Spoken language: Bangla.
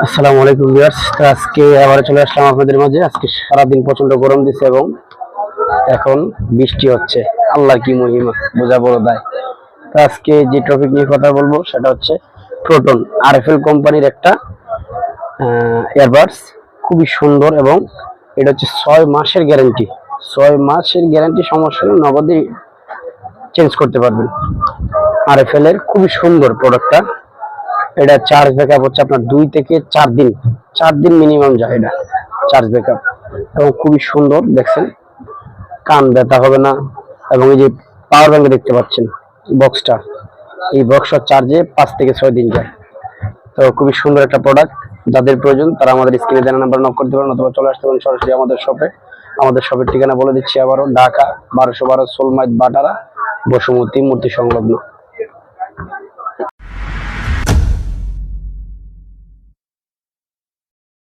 আসসালামু আলাইকুম ভিউয়ার্স। তো আজকে আবার চলে আসলাম আপনাদের মাঝে। আজকে সারাদিন প্রচন্ড গরম দিছে এবং এখন বৃষ্টি হচ্ছে। আল্লাহর কি মহিমা, বোঝা বড় দায়। তো আজকে যে টপিক নিয়ে কথা বলবো সেটা হচ্ছে প্রোটন আরএফএল কোম্পানির একটা ইয়ারবাডস, খুবই সুন্দর এবং এটা হচ্ছে 6 মাসের গ্যারান্টি। 6 মাসের গ্যারান্টি, সমস্যা নেই, নগদে চেঞ্জ করতে পারবেন। আরএফএল এর খুবই সুন্দর প্রোডাক্টটা। এটা চার্জ ব্যাকআপ হচ্ছে আপনার 2 থেকে 4 দিন, 4 দিন মিনিমাম যায় এটা চার্জ ব্যাকআপ। এবং খুবই সুন্দর, দেখছেন কান ব্যথা হবে না। এবং এই যে পাওয়ার ব্যাংকে দেখতে পাচ্ছেন বক্সটা, এই বক্সটা চার্জে 5 থেকে 6 দিন যায়। তো খুবই সুন্দর একটা প্রোডাক্ট। যাদের প্রয়োজন তারা আমাদের স্ক্রিনে দেওয়া নাম্বার নক করতে পারেন অথবা চলে আসতে পারেন সরাসরি আমাদের শপে। আমাদের শপের ঠিকানা বলে দিচ্ছি আবারও, ঢাকা 1212 সোলমাইদ বাটারা, বসুমতী মূর্তি সংলগ্ন।